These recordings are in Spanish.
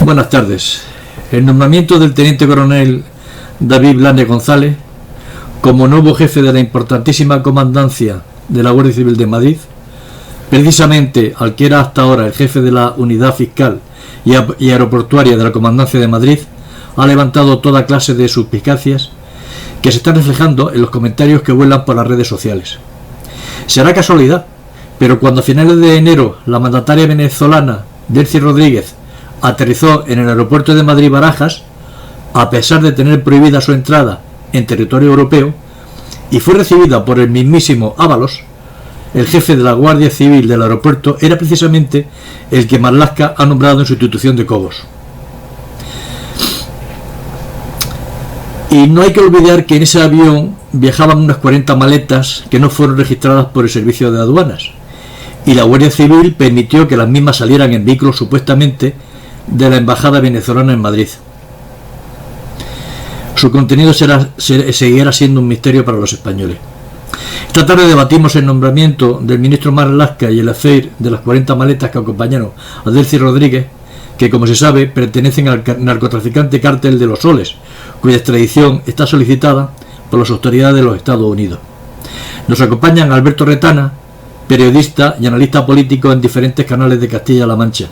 Buenas tardes. El nombramiento del teniente coronel David Blanes González como nuevo jefe de la importantísima comandancia de la Guardia Civil de Madrid, precisamente al que era hasta ahora el jefe de la unidad fiscal y aeroportuaria de la Comandancia de Madrid, ha levantado toda clase de suspicacias que se están reflejando en los comentarios que vuelan por las redes sociales. Será casualidad, pero cuando a finales de enero la mandataria venezolana Delcy Rodríguez aterrizó en el aeropuerto de Madrid-Barajas, a pesar de tener prohibida su entrada en territorio europeo, y fue recibida por el mismísimo Ábalos, el jefe de la Guardia Civil del aeropuerto era precisamente el que Marlaska ha nombrado en sustitución de Cobos. Y no hay que olvidar que en ese avión viajaban unas 40 maletas que no fueron registradas por el servicio de aduanas, y la Guardia Civil permitió que las mismas salieran en vehículos supuestamente de la embajada venezolana en Madrid. Su contenido seguirá siendo un misterio para los españoles. Esta tarde debatimos el nombramiento del ministro Marlaska y el affair de las 40 maletas que acompañaron a Delcy Rodríguez, que como se sabe pertenecen al narcotraficante cártel de los Soles, cuya extradición está solicitada por las autoridades de los Estados Unidos. Nos acompañan Alberto Retana, periodista y analista político en diferentes canales de Castilla-La Mancha,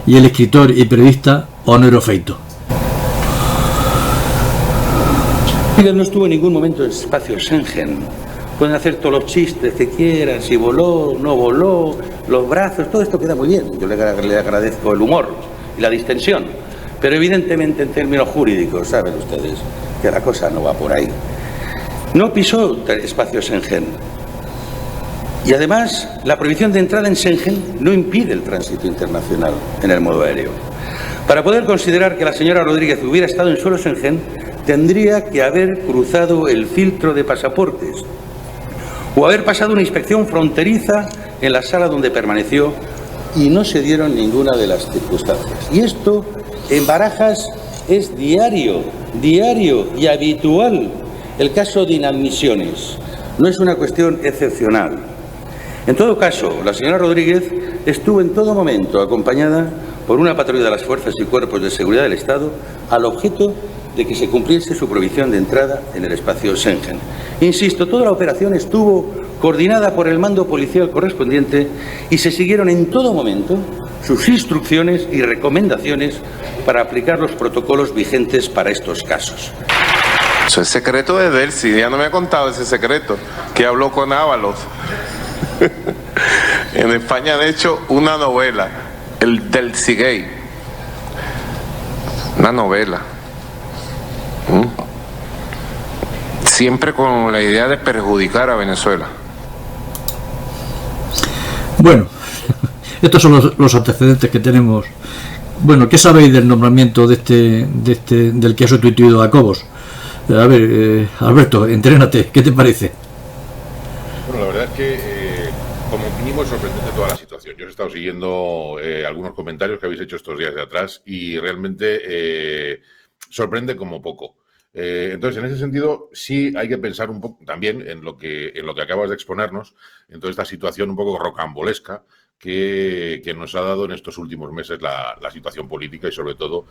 y el escritor y periodista Onero Feito. No estuvo en ningún momento en el espacio Schengen. Pueden hacer todos los chistes que quieran, si voló, no voló, los brazos, todo esto queda muy bien. Yo le agradezco el humor y la distensión, pero evidentemente en términos jurídicos, saben ustedes que la cosa no va por ahí. No pisó el espacio Schengen. Y además, la prohibición de entrada en Schengen no impide el tránsito internacional en el modo aéreo. Para poder considerar que la señora Rodríguez hubiera estado en suelo Schengen, tendría que haber cruzado el filtro de pasaportes o haber pasado una inspección fronteriza en la sala donde permaneció, y no se dieron ninguna de las circunstancias. Y esto en Barajas es diario y habitual. El caso de inadmisiones no es una cuestión excepcional. En todo caso, la señora Rodríguez estuvo en todo momento acompañada por una patrulla de las fuerzas y cuerpos de seguridad del Estado al objeto de que se cumpliese su prohibición de entrada en el espacio Schengen. Insisto, toda la operación estuvo coordinada por el mando policial correspondiente y se siguieron en todo momento sus instrucciones y recomendaciones para aplicar los protocolos vigentes para estos casos. Eso es secreto de Delcy, ya no me ha contado ese secreto, que habló con Ábalos. En España han hecho una novela, el Delcy Gay. Una novela. Siempre con la idea de perjudicar a Venezuela. Bueno, estos son los antecedentes que tenemos. Bueno, ¿qué sabéis del nombramiento del que ha sustituido a Cobos? A ver, Alberto, entrénate, ¿qué te parece? Bueno, la verdad es que como mínimo es sorprendente toda la situación. Yo he estado siguiendo algunos comentarios que habéis hecho estos días de atrás y realmente sorprende como poco. Entonces, en ese sentido, sí hay que pensar un poco también en lo que acabas de exponernos, en toda esta situación un poco rocambolesca que nos ha dado en estos últimos meses la situación política y, sobre todo,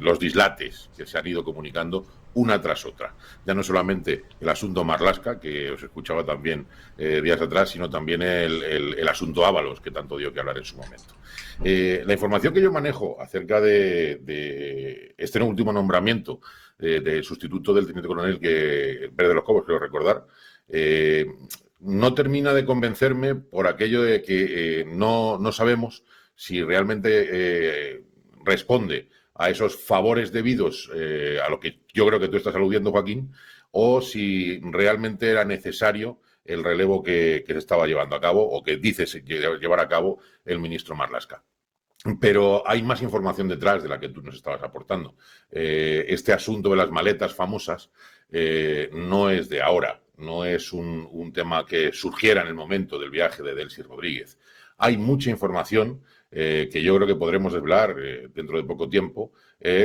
los dislates que se han ido comunicando una tras otra. Ya no solamente el asunto Marlaska, que os escuchaba también días atrás, sino también el asunto Ábalos, que tanto dio que hablar en su momento. La información que yo manejo acerca de este último nombramiento del sustituto del teniente coronel Pérez de los Cobos, quiero recordar, no termina de convencerme por aquello de que no sabemos si realmente responde a esos favores debidos a lo que yo creo que tú estás aludiendo, Joaquín, o si realmente era necesario el relevo que se estaba llevando a cabo o que dice llevar a cabo el ministro Marlaska. Pero hay más información detrás de la que tú nos estabas aportando. Este asunto de las maletas famosas no es de ahora, no es un tema que surgiera en el momento del viaje de Delcy Rodríguez. Hay mucha información que yo creo que podremos desvelar dentro de poco tiempo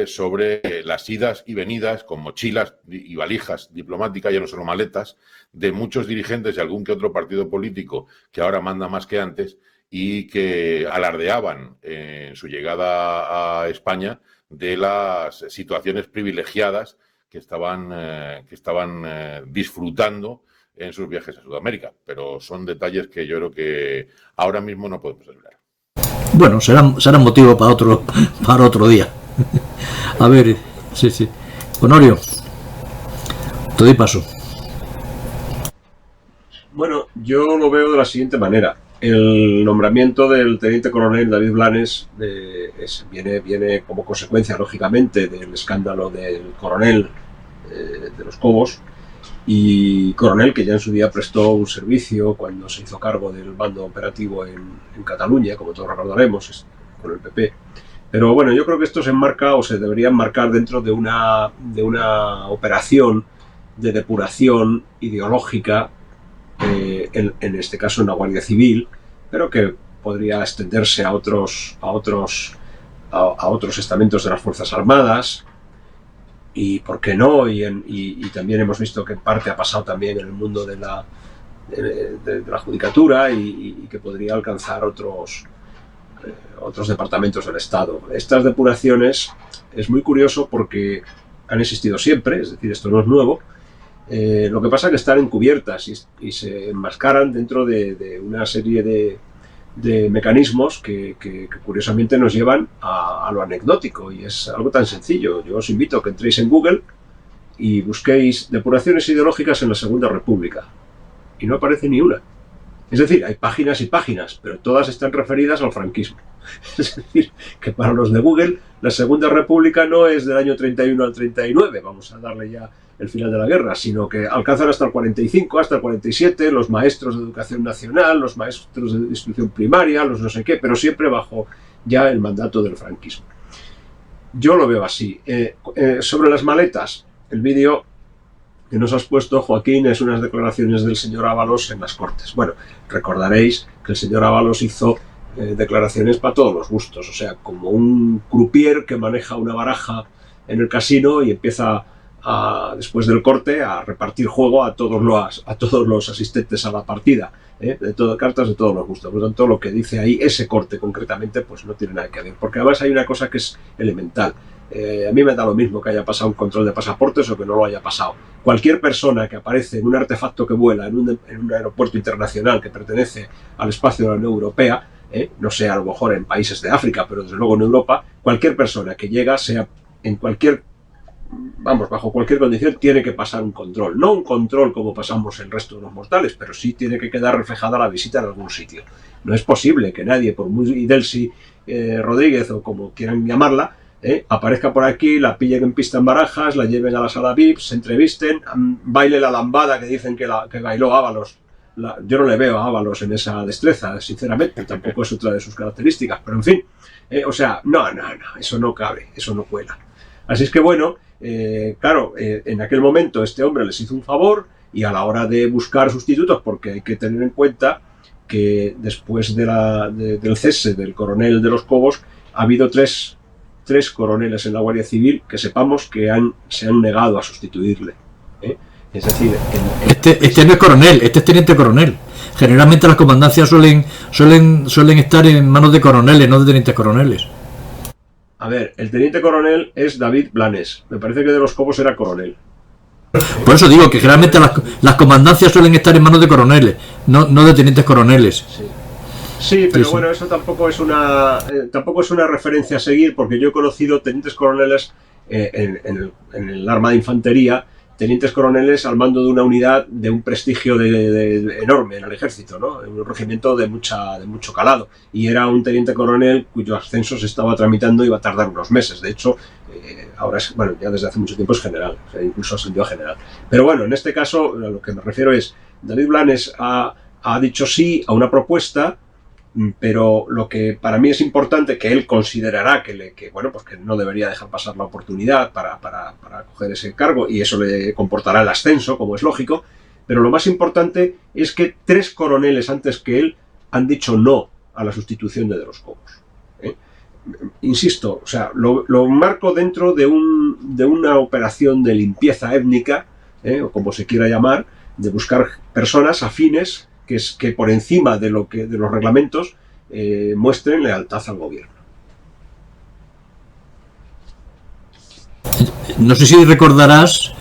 sobre las idas y venidas con mochilas y valijas diplomáticas, ya no solo maletas, de muchos dirigentes y algún que otro partido político que ahora manda más que antes y que alardeaban en su llegada a España de las situaciones privilegiadas que estaban disfrutando en sus viajes a Sudamérica. Pero son detalles que yo creo que ahora mismo no podemos hablar. Bueno, serán motivo para otro día. A ver, sí. Honorio, te doy paso. Bueno, yo lo veo de la siguiente manera. El nombramiento del teniente coronel David Blanes viene como consecuencia, lógicamente, del escándalo del coronel de los Cobos, y coronel que ya en su día prestó un servicio cuando se hizo cargo del mando operativo en Cataluña, como todos recordaremos, con el PP. Pero bueno, yo creo que esto se enmarca o se debería enmarcar dentro de una operación de depuración ideológica, en este caso en la Guardia Civil, pero que podría extenderse a otros estamentos de las Fuerzas Armadas, y por qué no, y también hemos visto que en parte ha pasado también en el mundo de la judicatura, y que podría alcanzar otros departamentos del Estado. Estas depuraciones es muy curioso porque han existido siempre, es decir, esto no es nuevo. Lo que pasa es que están encubiertas y se enmascaran dentro de una serie de mecanismos que curiosamente nos llevan a lo anecdótico, y es algo tan sencillo. Yo os invito a que entréis en Google y busquéis depuraciones ideológicas en la Segunda República, y no aparece ni una. Es decir, hay páginas y páginas, pero todas están referidas al franquismo. Es decir, que para los de Google la Segunda República no es del año 31 al 39, vamos a darle ya el final de la guerra, sino que alcanzan hasta el 45, hasta el 47, los maestros de educación nacional, los maestros de instrucción primaria, los no sé qué, pero siempre bajo ya el mandato del franquismo. Yo lo veo así. Sobre las maletas, el vídeo que nos has puesto, Joaquín, es unas declaraciones del señor Ábalos en las Cortes. Bueno, recordaréis que el señor Ábalos hizo declaraciones para todos los gustos, o sea, como un croupier que maneja una baraja en el casino y empieza después del corte a repartir juego a todos los asistentes a la partida, cartas de todos los gustos. Por lo tanto, lo que dice ahí, ese corte concretamente, pues no tiene nada que ver, porque además hay una cosa que es elemental. A mí me da lo mismo que haya pasado un control de pasaportes o que no lo haya pasado. Cualquier persona que aparece en un artefacto que vuela en un aeropuerto internacional que pertenece al espacio de la Unión Europea, no sé, a lo mejor en países de África, pero desde luego en Europa, cualquier persona que llega, sea bajo cualquier condición, tiene que pasar un control. No un control como pasamos el resto de los mortales, pero sí tiene que quedar reflejada la visita en algún sitio. No es posible que nadie, por muy Delcy Rodríguez o como quieran llamarla, aparezca por aquí, la pillen en pista en Barajas, la lleven a la sala VIP, se entrevisten, baile la lambada que dicen que bailó Ábalos. Yo no le veo a Ábalos en esa destreza, sinceramente, tampoco es otra de sus características, pero en fin, o sea, no, eso no cabe, eso no cuela. Así es que bueno, claro, en aquel momento este hombre les hizo un favor, y a la hora de buscar sustitutos, porque hay que tener en cuenta que después del cese del coronel de los Cobos, ha habido tres coroneles en la Guardia Civil que sepamos que se han negado a sustituirle. Es decir, este no es coronel, este es teniente coronel. Generalmente las comandancias suelen estar en manos de coroneles, no de tenientes coroneles. A ver, el teniente coronel es David Blanes. Me parece que de los Cobos era coronel. Por eso digo que generalmente las comandancias suelen estar en manos de coroneles, no de tenientes coroneles. Sí, pero bueno, eso tampoco es una referencia a seguir, porque yo he conocido tenientes coroneles en el arma de infantería, tenientes coroneles al mando de una unidad de un prestigio enorme en el ejército, ¿no? Un regimiento de mucho calado, y era un teniente coronel cuyo ascenso se estaba tramitando y iba a tardar unos meses. De hecho, ahora ya desde hace mucho tiempo es general, o sea, incluso ascendió a general. Pero bueno, en este caso, a lo que me refiero es, David Blanes ha dicho sí a una propuesta, pero lo que para mí es importante, que él considerará que no debería dejar pasar la oportunidad para coger ese cargo, y eso le comportará el ascenso, como es lógico, pero lo más importante es que 3 coroneles antes que él han dicho no a la sustitución de los Cobos. Insisto, o sea, lo marco dentro de una operación de limpieza étnica, o como se quiera llamar, de buscar personas afines que por encima de los reglamentos muestren lealtad al gobierno. No sé si recordarás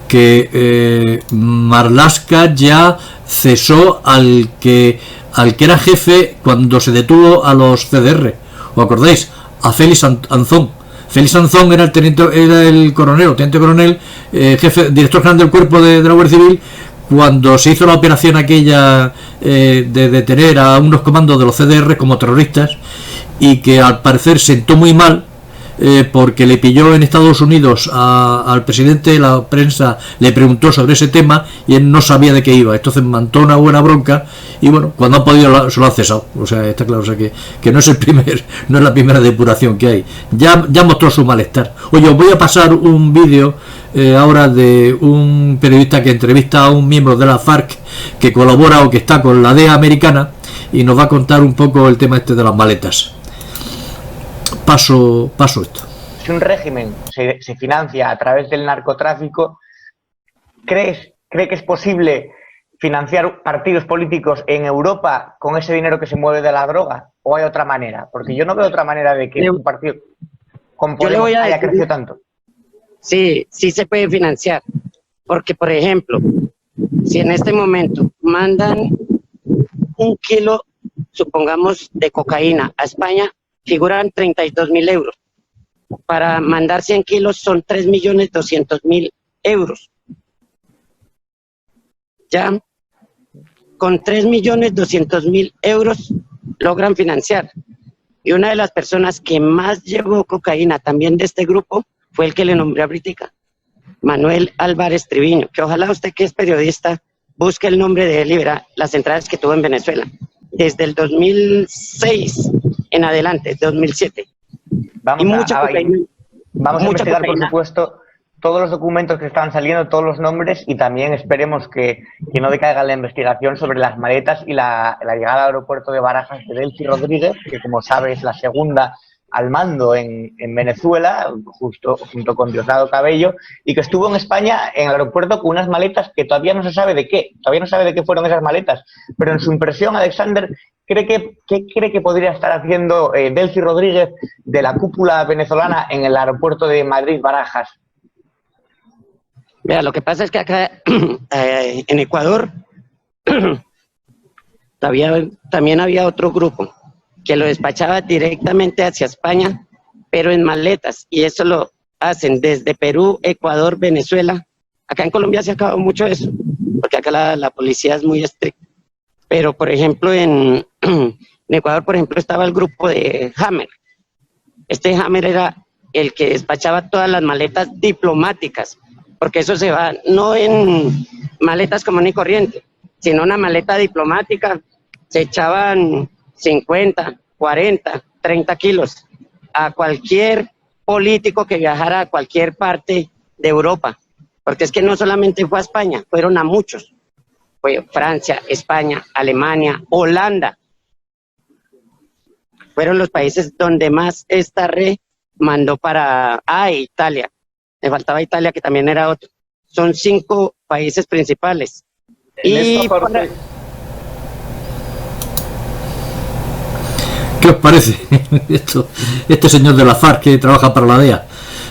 que Marlaska ya cesó al que era jefe cuando se detuvo a los CDR. ¿Os acordáis? A Félix Anzón. Félix Anzón era el coronel, teniente coronel, jefe, director general del cuerpo de la Guardia Civil, cuando se hizo la operación aquella de detener a unos comandos de los CDR como terroristas, y que al parecer sentó muy mal, porque le pilló en Estados Unidos al presidente. La prensa le preguntó sobre ese tema y él no sabía de qué iba, entonces montó una buena bronca y bueno, cuando ha podido se lo ha cesado. O sea, está claro, o sea, que no es la primera depuración que hay. Ya mostró su malestar. Oye, os voy a pasar un vídeo ahora de un periodista que entrevista a un miembro de la FARC que colabora o que está con la DEA americana, y nos va a contar un poco el tema este de las maletas. Paso esto. Si un régimen se financia a través del narcotráfico, ¿cree que es posible financiar partidos políticos en Europa con ese dinero que se mueve de la droga? ¿O hay otra manera? Porque yo no veo otra manera de que un partido con Podemos haya crecido tanto. Sí, sí se puede financiar. Porque, por ejemplo, si en este momento mandan 1 kilo, supongamos, de cocaína a España, figuran 32.000 euros. Para mandar 100 kilos son 3.200.000 euros. Ya, con 3.200.000 euros logran financiar. Y una de las personas que más llevó cocaína también de este grupo fue el que le nombré a Britica, Manuel Álvarez Triviño, que ojalá usted, que es periodista, busque el nombre de él y verá las entradas que tuvo en Venezuela. Desde el 2006 en adelante, 2007. Vamos a investigar, por supuesto, todos los documentos que estaban saliendo, todos los nombres, y también esperemos que no decaiga la investigación sobre las maletas y la llegada al aeropuerto de Barajas de Delcy Rodríguez, que como sabes es la segunda al mando en Venezuela, junto con Diosdado Cabello, y que estuvo en España en el aeropuerto con unas maletas que todavía no se sabe de qué fueron esas maletas, pero en su impresión, Alexander, ¿qué cree que podría estar haciendo Delcy Rodríguez de la cúpula venezolana en el aeropuerto de Madrid-Barajas? Mira, lo que pasa es que acá en Ecuador también había otro grupo que lo despachaba directamente hacia España, pero en maletas, y eso lo hacen desde Perú, Ecuador, Venezuela. Acá en Colombia se ha acabado mucho eso, porque acá la policía es muy estricta. Pero, por ejemplo, en Ecuador, por ejemplo, estaba el grupo de Hammer. Este Hammer era el que despachaba todas las maletas diplomáticas, porque eso se va no en maletas común y corriente, sino una maleta diplomática. Se echaban 50, 40, 30 kilos a cualquier político que viajara a cualquier parte de Europa, porque es que no solamente fue a España, fueron a muchos. Fue Francia, España, Alemania, Holanda. Fueron los países donde más esta red mandó para... Italia. Me faltaba Italia, que también era otro. Son 5 países principales. Y ¿qué os parece este señor de la FARC que trabaja para la DEA?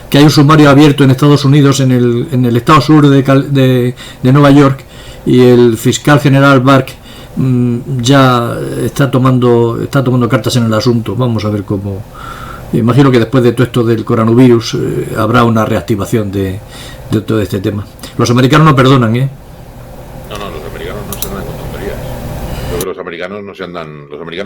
Que hay un sumario abierto en Estados Unidos, en el estado sur de Nueva York, y el fiscal general Bark ya está tomando cartas en el asunto. Vamos a ver cómo. Imagino que después de todo esto del coronavirus habrá una reactivación de todo este tema. Los americanos no perdonan, ¿eh? No, los americanos no se andan con tonterías. Yo creo que los americanos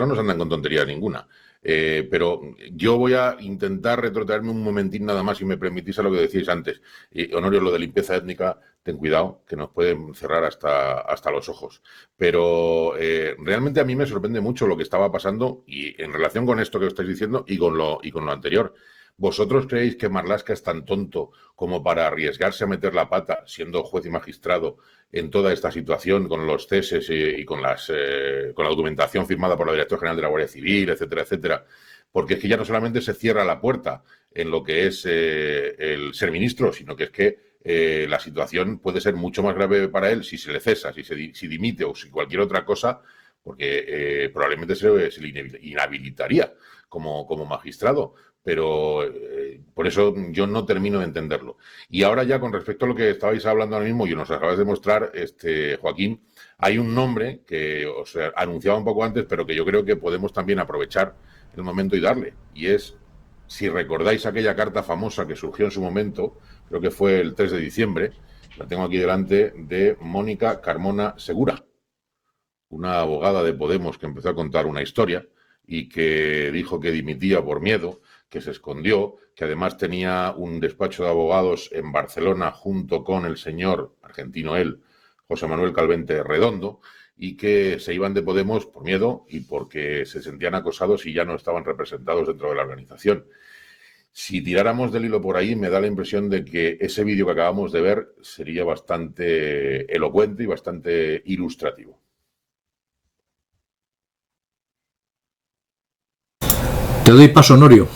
no se andan con tontería ninguna. Pero yo voy a intentar retrotraerme un momentín nada más, si me permitís, a lo que decíais antes. Y, Honorio, lo de limpieza étnica, ten cuidado, que nos pueden cerrar hasta los ojos. Pero realmente a mí me sorprende mucho lo que estaba pasando, y en relación con esto que os estáis diciendo y con lo anterior. ¿Vosotros creéis que Marlaska es tan tonto como para arriesgarse a meter la pata, siendo juez y magistrado, en toda esta situación, con los ceses y con la documentación firmada por la Directora General de la Guardia Civil, etcétera, etcétera? Porque es que ya no solamente se cierra la puerta en lo que es el ser ministro, sino que es que la situación puede ser mucho más grave para él si se le cesa, si dimite o si cualquier otra cosa, porque probablemente se le inhabilitaría como magistrado, pero por eso yo no termino de entenderlo. Y ahora ya con respecto a lo que estabais hablando ahora mismo y nos acabas de mostrar, Joaquín, hay un nombre que os anunciaba un poco antes, pero que yo creo que podemos también aprovechar el momento y darle, y es, si recordáis aquella carta famosa que surgió en su momento, creo que fue el 3 de diciembre, la tengo aquí delante, de Mónica Carmona Segura, una abogada de Podemos que empezó a contar una historia y que dijo que dimitía por miedo, que se escondió, que además tenía un despacho de abogados en Barcelona junto con el señor, argentino él, José Manuel Calvente Redondo, y que se iban de Podemos por miedo y porque se sentían acosados y ya no estaban representados dentro de la organización. Si tiráramos del hilo por ahí, me da la impresión de que ese vídeo que acabamos de ver sería bastante elocuente y bastante ilustrativo. Te doy paso, Honorio.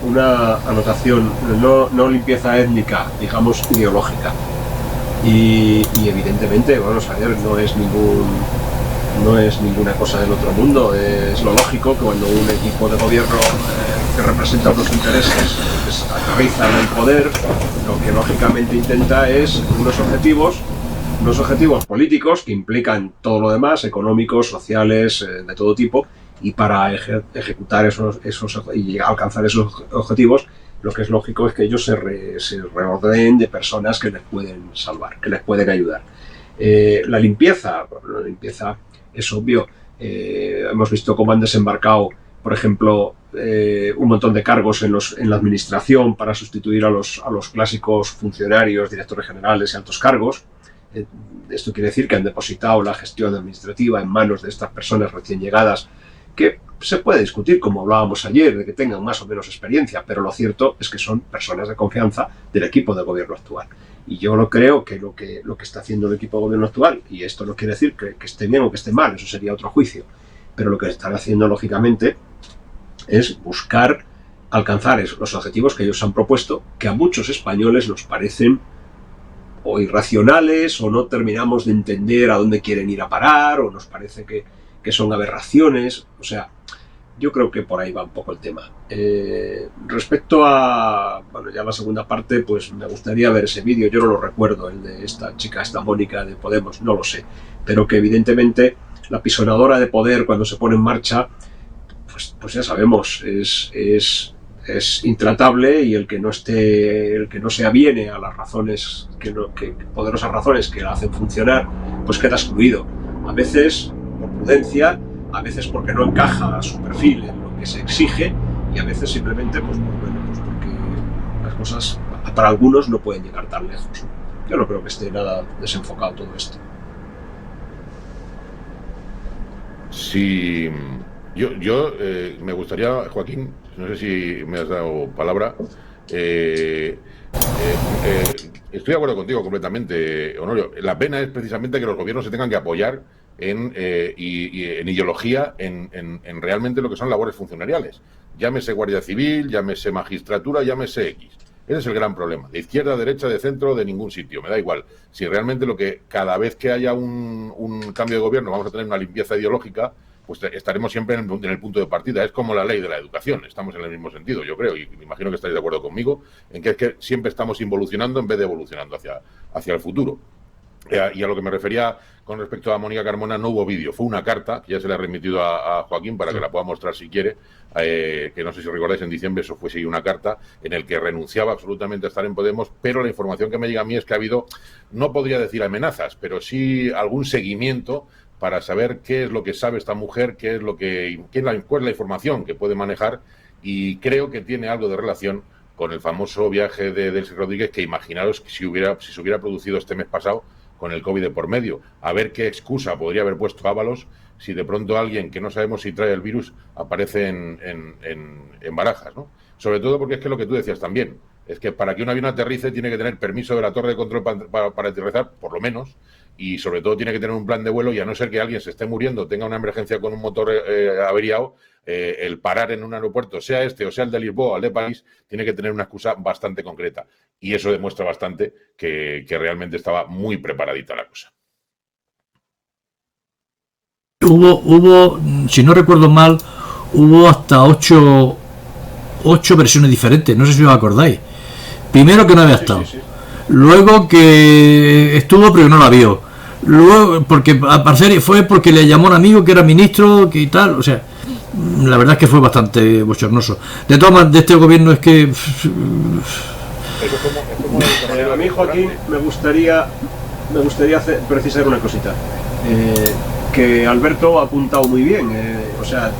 Una anotación, no limpieza étnica, digamos ideológica. Y evidentemente, vamos a ver, no es ninguna cosa del otro mundo. Es lo lógico que cuando un equipo de gobierno que representa unos intereses pues, aterriza en el poder, lo que lógicamente intenta es unos objetivos políticos que implican todo lo demás, económicos, sociales, de todo tipo, y para ejecutar esos y alcanzar esos objetivos, lo que es lógico es que ellos se reordenen de personas que les pueden salvar, que les pueden ayudar. La limpieza es obvio. Hemos visto cómo han desembarcado, por ejemplo, un montón de cargos en la administración para sustituir a los clásicos funcionarios, directores generales y altos cargos. Esto quiere decir que han depositado la gestión administrativa en manos de estas personas recién llegadas, que se puede discutir, como hablábamos ayer, de que tengan más o menos experiencia, pero lo cierto es que son personas de confianza del equipo de gobierno actual. Y yo no creo que lo que está haciendo el equipo de gobierno actual, y esto no quiere decir que esté bien o que esté mal, eso sería otro juicio, pero lo que están haciendo, lógicamente, es buscar alcanzar los objetivos que ellos han propuesto, que a muchos españoles nos parecen o irracionales, o no terminamos de entender a dónde quieren ir a parar, o nos parece que son aberraciones. O sea, yo creo que por ahí va un poco el tema. Respecto a, bueno, ya la segunda parte, pues me gustaría ver ese vídeo. Yo no lo recuerdo, el de esta chica, esta Mónica de Podemos, no lo sé, pero que evidentemente la pisonadora de poder cuando se pone en marcha, pues ya sabemos, es intratable, y el que no se aviene a las razones, poderosas razones que la hacen funcionar, pues queda excluido. A veces por prudencia, a veces porque no encaja a su perfil en lo que se exige, y a veces simplemente pues porque las cosas para algunos no pueden llegar tan lejos. Yo no creo que esté nada desenfocado todo esto. Sí, yo me gustaría, Joaquín, no sé si me has dado palabra, estoy de acuerdo contigo completamente, Honorio. La pena es precisamente que los gobiernos se tengan que apoyar en ideología, en realmente lo que son labores funcionariales. Llámese Guardia Civil, llámese magistratura, llámese X. Ese es el gran problema. De izquierda, a derecha, de centro, de ningún sitio. Me da igual. Si realmente cada vez que haya un cambio de gobierno vamos a tener una limpieza ideológica, pues estaremos siempre en el punto de partida. Es como la ley de la educación. Estamos en el mismo sentido, yo creo, y me imagino que estáis de acuerdo conmigo, en que es que siempre estamos involucionando en vez de evolucionando hacia el futuro. Y a lo que me refería con respecto a Mónica Carmona, no hubo vídeo, fue una carta que ya se le ha remitido a Joaquín para que la pueda mostrar si quiere, que no sé si recordáis, en diciembre eso fue una carta en el que renunciaba absolutamente a estar en Podemos, pero la información que me llega a mí es que ha habido, no podría decir amenazas, pero sí algún seguimiento para saber qué es lo que sabe esta mujer, cuál es la información que puede manejar, y creo que tiene algo de relación con el famoso viaje de Delcy Rodríguez, que imaginaros que si se hubiera producido este mes pasado, con el COVID de por medio, a ver qué excusa podría haber puesto Ábalos si de pronto alguien que no sabemos si trae el virus aparece en Barajas, ¿no? Sobre todo porque es que lo que tú decías también, es que para que un avión aterrice tiene que tener permiso de la torre de control para aterrizar, por lo menos, y sobre todo tiene que tener un plan de vuelo, y a no ser que alguien se esté muriendo, tenga una emergencia con un motor averiado, el parar en un aeropuerto, sea este o sea el de Lisboa o el de París, tiene que tener una excusa bastante concreta. Y eso demuestra bastante que realmente estaba muy preparadita la cosa. Hubo, si no recuerdo mal, hubo hasta 8 versiones diferentes, no sé si os acordáis. Primero que no había estado, luego que estuvo pero no la vio, luego porque al parecer fue porque le llamó un amigo que era ministro que y tal, o sea, la verdad es que fue bastante bochornoso. De todas maneras, de este gobierno es que a mí, Joaquín, me gustaría precisar una cosita, que Alberto ha apuntado muy bien, o sea,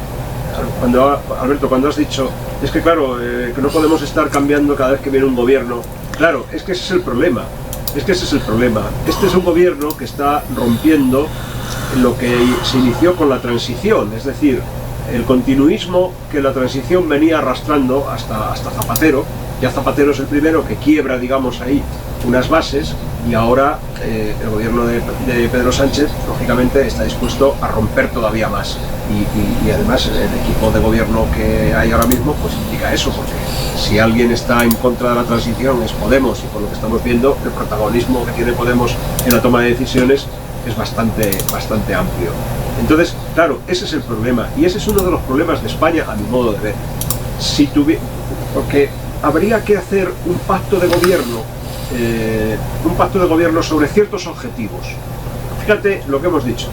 Alberto, cuando has dicho, es que claro, que no podemos estar cambiando cada vez que viene un gobierno, claro, es que ese es el problema, este es un gobierno que está rompiendo lo que se inició con la transición, es decir, el continuismo que la transición venía arrastrando hasta Zapatero. Ya Zapatero es el primero que quiebra, digamos, ahí unas bases, y ahora el gobierno de Pedro Sánchez, lógicamente, está dispuesto a romper todavía más. Y además el equipo de gobierno que hay ahora mismo pues indica eso, porque si alguien está en contra de la transición es Podemos, y por lo que estamos viendo, el protagonismo que tiene Podemos en la toma de decisiones es bastante amplio. Entonces, claro, ese es el problema, y ese es uno de los problemas de España, a mi modo de ver. Porque habría que hacer un pacto de gobierno sobre ciertos objetivos. Fíjate lo que hemos dicho,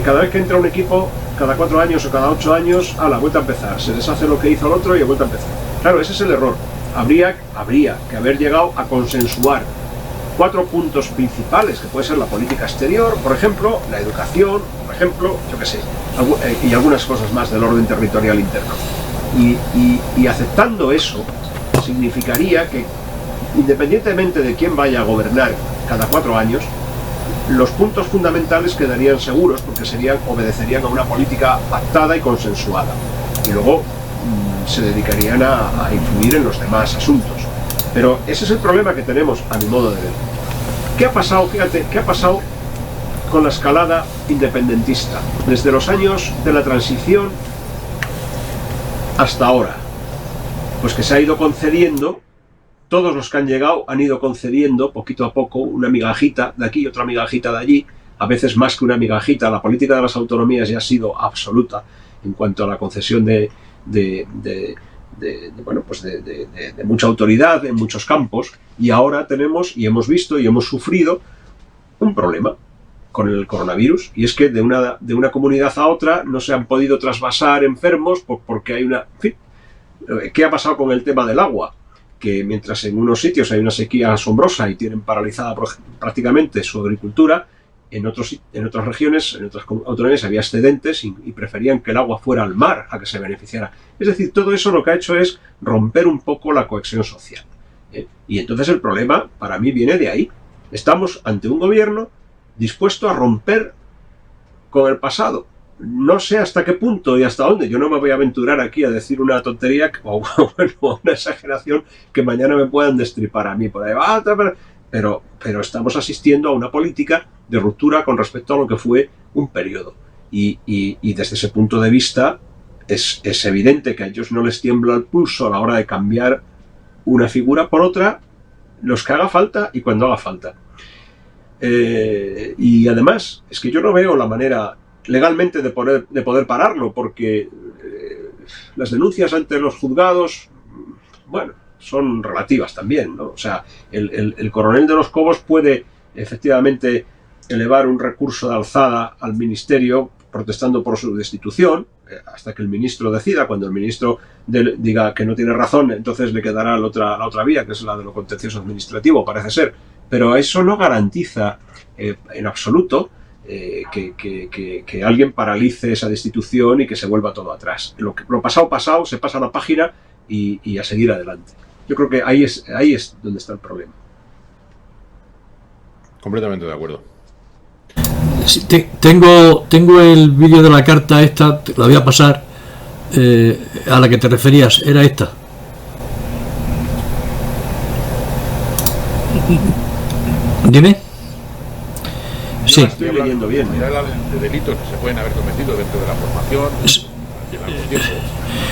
cada vez que entra un equipo, cada 4 años o cada 8 años, a la vuelta a empezar, se deshace lo que hizo el otro y a vuelta a empezar. Claro, ese es el error. Habría que haber llegado a consensuar 4 puntos principales, que puede ser la política exterior, por ejemplo, la educación, por ejemplo, yo qué sé, y algunas cosas más del orden territorial interno. Y aceptando eso, significaría que, independientemente de quién vaya a gobernar cada 4 años, los puntos fundamentales quedarían seguros, porque obedecerían a una política pactada y consensuada, y luego se dedicarían a influir en los demás asuntos. Pero ese es el problema que tenemos, a mi modo de ver. ¿Qué ha pasado? Fíjate, ¿qué ha pasado con la escalada independentista desde los años de la transición hasta ahora? Pues que se ha ido concediendo, todos los que han llegado han ido concediendo poquito a poco una migajita de aquí y otra migajita de allí, a veces más que una migajita. La política de las autonomías ya ha sido absoluta en cuanto a la concesión de mucha autoridad en muchos campos, y ahora tenemos, y hemos visto y hemos sufrido un problema con el coronavirus, y es que de una comunidad a otra no se han podido trasvasar enfermos porque hay una... En fin, ¿qué ha pasado con el tema del agua? Que mientras en unos sitios hay una sequía asombrosa y tienen paralizada prácticamente su agricultura, en otras regiones, en otras autonomías había excedentes y preferían que el agua fuera al mar a que se beneficiara. Es decir, todo eso lo que ha hecho es romper un poco la cohesión social. Y entonces el problema, para mí, viene de ahí. Estamos ante un gobierno dispuesto a romper con el pasado. No sé hasta qué punto y hasta dónde. Yo no me voy a aventurar aquí a decir una tontería o una exageración que mañana me puedan destripar a mí por ahí. Pero estamos asistiendo a una política de ruptura con respecto a lo que fue un periodo. Y desde ese punto de vista es evidente que a ellos no les tiembla el pulso a la hora de cambiar una figura por otra, los que haga falta y cuando haga falta. Y además, es que yo no veo la manera legalmente de poder pararlo, porque las denuncias ante los juzgados, bueno, son relativas también, ¿no? O sea, el coronel de los Cobos puede efectivamente elevar un recurso de alzada al ministerio protestando por su destitución, hasta que el ministro decida. Cuando el ministro diga que no tiene razón, entonces le quedará la otra vía, que es la de lo contencioso administrativo, parece ser. Pero eso no garantiza en absoluto que alguien paralice esa destitución y que se vuelva todo atrás. Lo pasado, se pasa la página y a seguir adelante. Yo creo que ahí es donde está el problema. Completamente de acuerdo. Sí, tengo el vídeo de la carta esta, te la voy a pasar, a la que te referías, era esta. Dime. Sí. Estoy leyendo bien. Mira de delitos que se pueden haber cometido dentro de la formación, llevan mucho tiempo,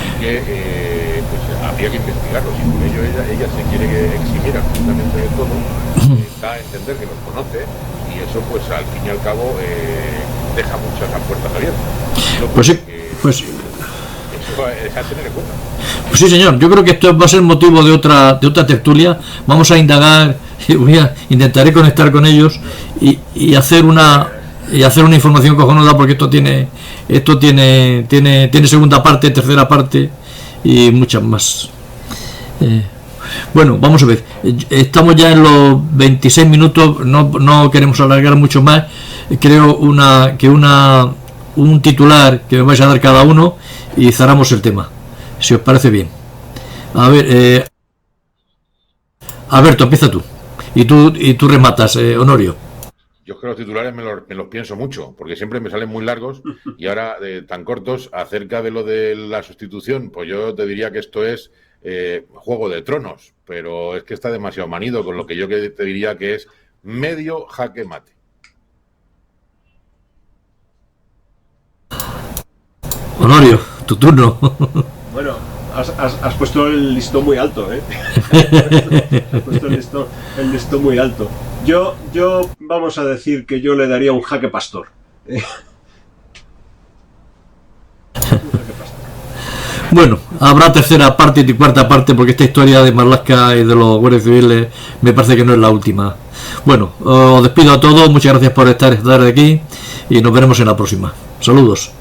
y que pues habría que investigarlos, y por ello ella se quiere eximir absolutamente de todo, da a entender que los conoce, y eso pues al fin y al cabo deja muchas puertas abiertas. Pues sí, pues eso es a tener en cuenta. Pues sí, señor, yo creo que esto va a ser motivo de otra tertulia. Vamos a indagar, intentaré conectar con ellos y hacer una información cojonuda, porque esto tiene segunda parte, tercera parte y muchas más. Bueno, vamos a ver, estamos ya en los 26 minutos, no queremos alargar mucho más. Creo un titular que me vais a dar cada uno y cerramos el tema, si os parece bien. A ver, Alberto, empieza tú y tú rematas, Honorio. Yo es que los titulares me los pienso mucho, porque siempre me salen muy largos y ahora tan cortos. Acerca de lo de la sustitución, pues yo te diría que esto es Juego de Tronos, pero es que está demasiado manido, con lo que yo te diría que es medio jaque mate. Honorio, tu turno. Bueno, has puesto el listón muy alto, ¿eh? Has puesto el listón muy alto. Yo vamos a decir que yo le daría un jaque pastor. Bueno, habrá tercera parte y cuarta parte, porque esta historia de Marlaska y de los guardias civiles me parece que no es la última. Bueno, os despido a todos, muchas gracias por estar aquí y nos veremos en la próxima. Saludos.